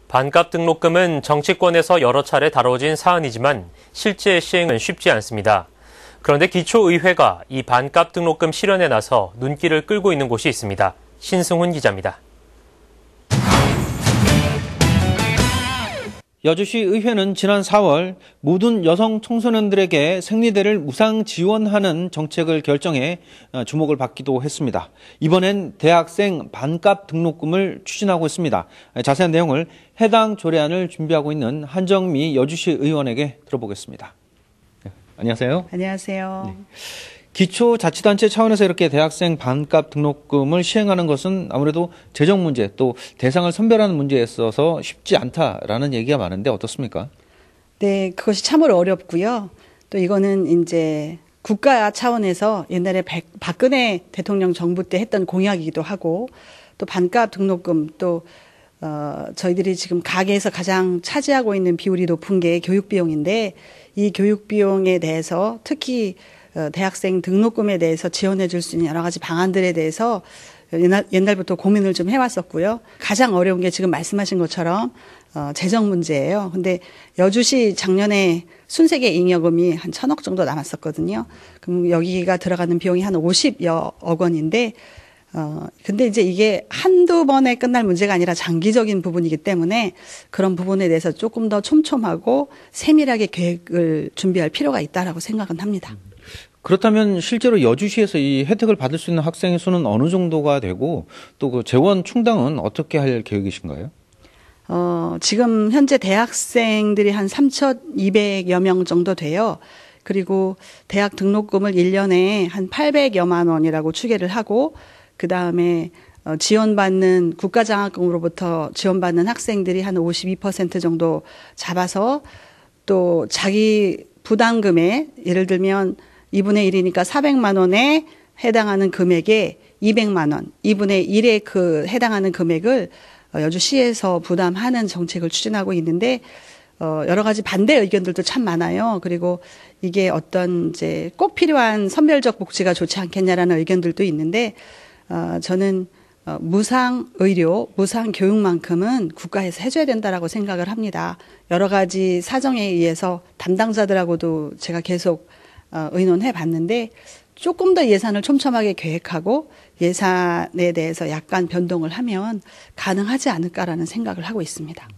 반값 등록금은 정치권에서 여러 차례 다뤄진 사안이지만 실제 시행은 쉽지 않습니다. 그런데 기초의회가 이 반값 등록금 실현에 나서 눈길을 끌고 있는 곳이 있습니다. 신승훈 기자입니다. 여주시 의회는 지난 4월 모든 여성 청소년들에게 생리대를 무상 지원하는 정책을 결정해 주목을 받기도 했습니다. 이번엔 대학생 반값 등록금을 추진하고 있습니다. 자세한 내용을 해당 조례안을 준비하고 있는 한정미 여주시 의원에게 들어보겠습니다. 안녕하세요. 안녕하세요. 네. 기초자치단체 차원에서 이렇게 대학생 반값 등록금을 시행하는 것은 아무래도 재정 문제 또 대상을 선별하는 문제에 있어서 쉽지 않다라는 얘기가 많은데 어떻습니까? 네, 그것이 참으로 어렵고요. 또 이거는 이제 국가 차원에서 옛날에 박근혜 대통령 정부 때 했던 공약이기도 하고 또 반값 등록금 또 저희들이 지금 가계에서 가장 차지하고 있는 비율이 높은 게 교육비용인데 이 교육비용에 대해서 특히 대학생 등록금에 대해서 지원해 줄 수 있는 여러 가지 방안들에 대해서 옛날부터 고민을 좀 해왔었고요. 가장 어려운 게 지금 말씀하신 것처럼 재정 문제예요. 근데 여주시 작년에 순세계 잉여금이 한 1,000억 정도 남았었거든요. 그럼 여기가 들어가는 비용이 한 50여억 원인데 근데 이제 이게 한두 번에 끝날 문제가 아니라 장기적인 부분이기 때문에 그런 부분에 대해서 조금 더 촘촘하고 세밀하게 계획을 준비할 필요가 있다라고 생각은 합니다. 그렇다면 실제로 여주시에서 이 혜택을 받을 수 있는 학생의 수는 어느 정도가 되고 또 그 재원 충당은 어떻게 할 계획이신가요? 지금 현재 대학생들이 한 3,200여 명 정도 돼요. 그리고 대학 등록금을 1년에 한 800여만 원이라고 추계를 하고 그다음에 지원받는 국가장학금으로부터 지원받는 학생들이 한 52% 정도 잡아서 또 자기 부담금에 예를 들면 2분의 1이니까 400만 원에 해당하는 금액에 200만 원, 2분의 1에 그 해당하는 금액을 여주시에서 부담하는 정책을 추진하고 있는데 여러 가지 반대 의견들도 참 많아요. 그리고 이게 어떤 이제 꼭 필요한 선별적 복지가 좋지 않겠냐라는 의견들도 있는데 저는 무상 의료, 무상 교육만큼은 국가에서 해줘야 된다라고 생각을 합니다. 여러 가지 사정에 의해서 담당자들하고도 제가 계속 의논해 봤는데 조금 더 예산을 촘촘하게 계획하고 예산에 대해서 약간 변동을 하면 가능하지 않을까라는 생각을 하고 있습니다.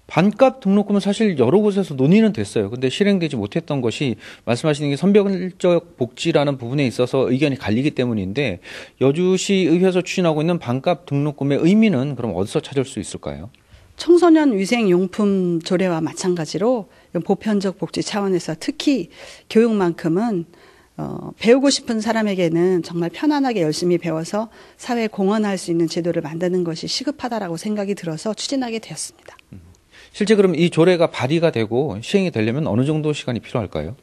반값 등록금은 사실 여러 곳에서 논의는 됐어요. 근데 실행되지 못했던 것이 말씀하시는 게 선별적 복지라는 부분에 있어서 의견이 갈리기 때문인데 여주시 의회에서 추진하고 있는 반값 등록금의 의미는 그럼 어디서 찾을 수 있을까요? 청소년 위생용품 조례와 마찬가지로 보편적 복지 차원에서 특히 교육만큼은 배우고 싶은 사람에게는 정말 편안하게 열심히 배워서 사회에 공헌할 수 있는 제도를 만드는 것이 시급하다라고 생각이 들어서 추진하게 되었습니다. 실제 그럼 이 조례가 발의가 되고 시행이 되려면 어느 정도 시간이 필요할까요?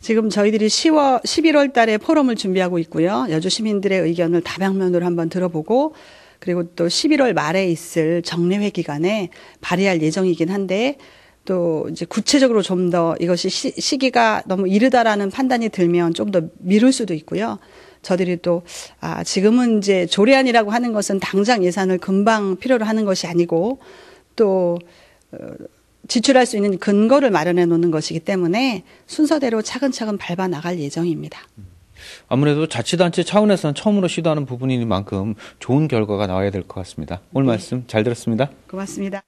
지금 저희들이 11월 달에 포럼을 준비하고 있고요. 여주 시민들의 의견을 다방면으로 한번 들어보고 그리고 또 11월 말에 있을 정례회 기간에 발의할 예정이긴 한데 또 이제 구체적으로 좀 더 이것이 시기가 너무 이르다라는 판단이 들면 좀 더 미룰 수도 있고요. 저들이 또 지금은 이제 조례안이라고 하는 것은 당장 예산을 금방 필요로 하는 것이 아니고 또 지출할 수 있는 근거를 마련해 놓는 것이기 때문에 순서대로 차근차근 밟아 나갈 예정입니다. 아무래도 자치단체 차원에서는 처음으로 시도하는 부분인 만큼 좋은 결과가 나와야 될 것 같습니다. 오늘 말씀 잘 들었습니다. 고맙습니다.